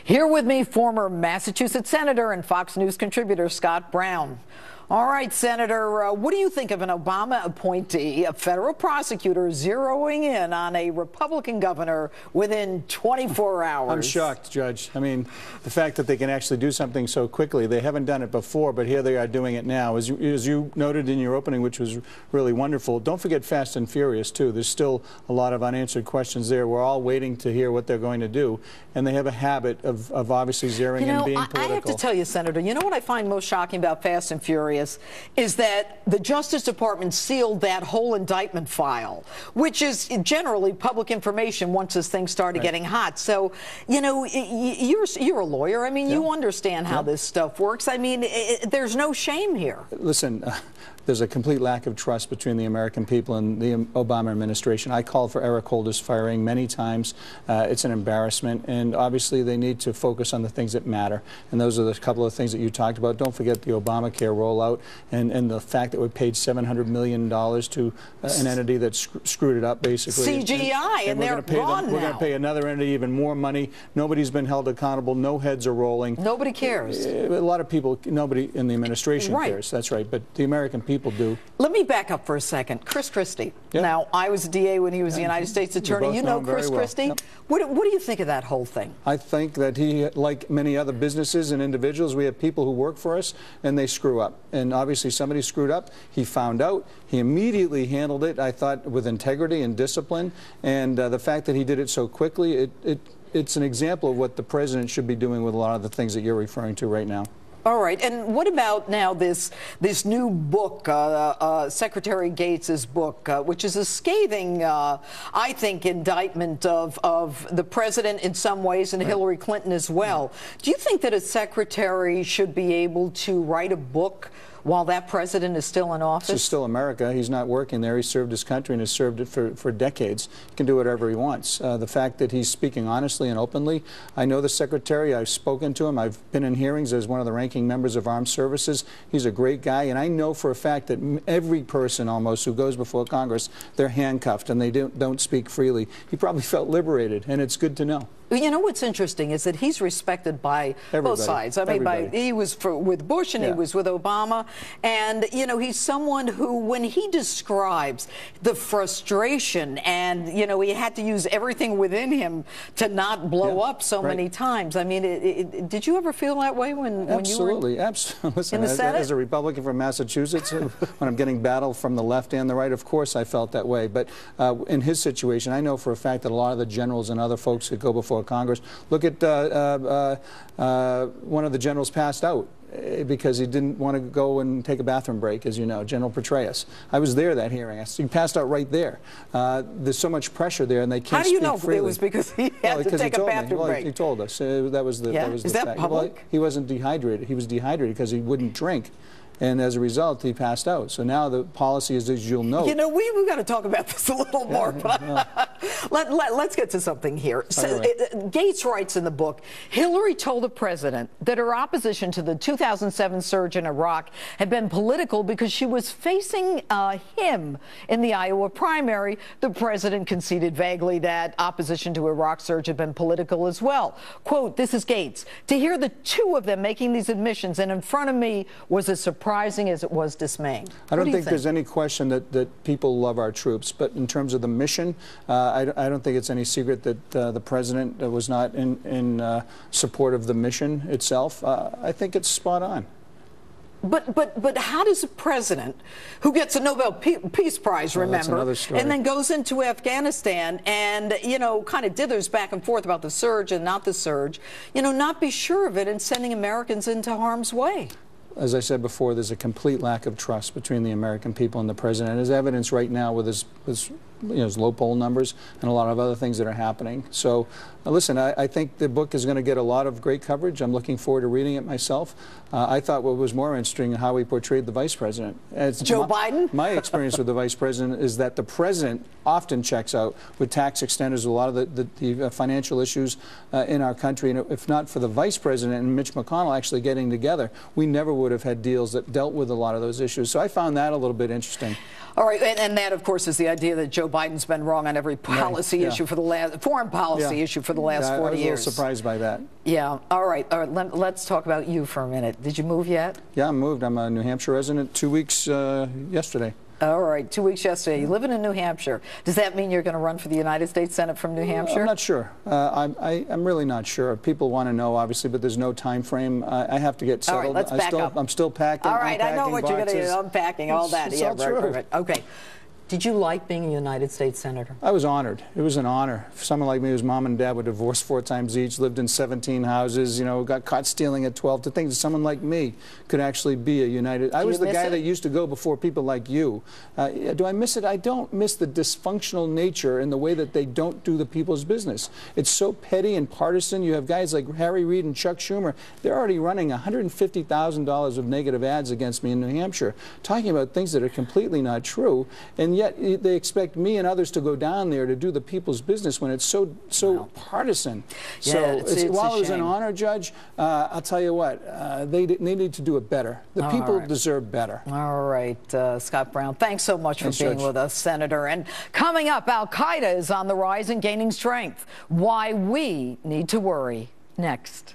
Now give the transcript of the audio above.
Here with me, former Massachusetts Senator and Fox News contributor Scott Brown. All right, Senator, what do you think of an Obama appointee, a federal prosecutor, zeroing in on a Republican governor within 24 hours? I'm shocked, Judge. I mean, the fact that they can actually do something so quickly. They haven't done it before, but here they are doing it now. As you noted in your opening, which was really wonderful, don't forget Fast and Furious, too. There's still a lot of unanswered questions there. We're all waiting to hear what they're going to do, and they have a habit of obviously zeroing in and being political. I have to tell you, Senator, you know what I find most shocking about Fast and Furious is that the Justice Department sealed that whole indictment file, which is generally public information once this thing started getting hot. So, you know, you're a lawyer. I mean, you understand how this stuff works. I mean, there's no shame here. Listen, there's a complete lack of trust between the American people and the Obama administration. I called for Eric Holder's firing many times. It's an embarrassment, and obviously they need to focus on the things that matter. And those are the couple of things that you talked about. Don't forget the Obamacare rollout and the fact that we paid $700 million to an entity that screwed it up, basically. CGI, and they're gone now. We're going to pay another entity even more money. Nobody's been held accountable. No heads are rolling. Nobody cares. A lot of people, nobody in the administration cares. That's right. But the American people do. Let me back up for a second. Chris Christie. Now, I was a DA when he was the United States Attorney. You know Chris Christie? What do you think of that whole thing? I think that he, like many other businesses and individuals, we have people who work for us and they screw up. And obviously somebody screwed up. He found out. He immediately handled it, I thought, with integrity and discipline. And the fact that he did it so quickly, it's an example of what the president should be doing with a lot of the things that you're referring to right now. All right, and what about now this new book, Secretary Gates's book, which is a scathing, I think, indictment of the president in some ways and Hillary Clinton as well. Do you think that a secretary should be able to write a book while that president is still in office? This is still America. He's not working there. He served his country and has served it for decades. He can do whatever he wants. The fact that he's speaking honestly and openly, I know the secretary. I've spoken to him. I've been in hearings as one of the ranking members of armed services. He's a great guy, and I know for a fact that every person almost who goes before Congress, they're handcuffed and they don't speak freely. He probably felt liberated, and it's good to know. You know what's interesting is that he's respected by both sides. I mean, he was with Bush and he was with Obama. And, you know, he's someone who, when he describes the frustration and, you know, he had to use everything within him to not blow up so many times. I mean, did you ever feel that way when you were absolutely. Listen, in the Senate? As a Republican from Massachusetts, when I'm getting battled from the left and the right, of course I felt that way. But in his situation, I know for a fact that a lot of the generals and other folks that go before Congress. Look at one of the generals passed out because he didn't want to go and take a bathroom break, as you know, General Petraeus. I was there that hearing. He passed out right there. There's so much pressure there, and they can't speak freely. How do you know it was because he had to take a bathroom break? He told us. That was the Is that fact. public? Well, he wasn't dehydrated. He was dehydrated because he wouldn't drink. And as a result, he passed out. So now the policy is, as you'll know. You know, we've got to talk about this a little more. Let's get to something here. So, Gates writes in the book, Hillary told the president that her opposition to the 2007 surge in Iraq had been political because she was facing him in the Iowa primary. The president conceded vaguely that opposition to Iraq surge had been political as well. Quote, this is Gates. To hear the two of them making these admissions and in front of me was a surprising as it was dismaying. I don't think there's any question that people love our troops, but in terms of the mission, I don't think it's any secret that the president was not in support of the mission itself. I think it's spot on. But how does a president who gets a Nobel Peace Prize, remember, and then goes into Afghanistan and, you know, kind of dithers back and forth about the surge and not the surge, you know, not be sure of it and sending Americans into harm's way? As I said before, there's a complete lack of trust between the American people and the president. There's evidence right now with his low poll numbers and a lot of other things that are happening. So, listen, I think the book is going to get a lot of great coverage. I'm looking forward to reading it myself. I thought what was more interesting how he portrayed the vice president. Joe Biden? My experience with the vice president is that the president often checks out with tax extenders, a lot of the financial issues in our country. And if not for the vice president and Mitch McConnell actually getting together, we never would have had deals that dealt with a lot of those issues. So I found that a little bit interesting. All right, and that, of course, is the idea that Joe Joe Biden's been wrong on every policy issue for the last, foreign policy issue for the last 40 years. I was a little surprised by that. Yeah. All right. Let's talk about you for a minute. Did you move yet? Yeah, I moved. I'm a New Hampshire resident. 2 weeks yesterday. All right, 2 weeks yesterday. You're living in New Hampshire. Does that mean you're going to run for the United States Senate from New Hampshire? I'm not sure. I'm really not sure. People want to know, obviously, but there's no time frame. I have to get settled. All right, let's back up. I'm still packing. All right, I know what boxes. you're going to do. Unpacking, all that. It's Yeah, all true. right. Okay. Did you like being a United States Senator? I was honored. It was an honor. For someone like me whose mom and dad were divorced 4 times each, lived in 17 houses, you know, got caught stealing at 12, to think that someone like me could actually be a United... I was the guy that used to go before people like you. Do I miss it? I don't miss the dysfunctional nature and the way that they don't do the people's business. It's so petty and partisan. You have guys like Harry Reid and Chuck Schumer. They're already running $150,000 of negative ads against me in New Hampshire, talking about things that are completely not true. And yet they expect me and others to go down there to do the people's business when it's so partisan. Yeah, so while it was an honor, Judge, I'll tell you what, they need to do it better. The people deserve better. All right, Scott Brown, thanks so much for being with us, Senator. And coming up, Al-Qaeda is on the rise and gaining strength. Why we need to worry. Next.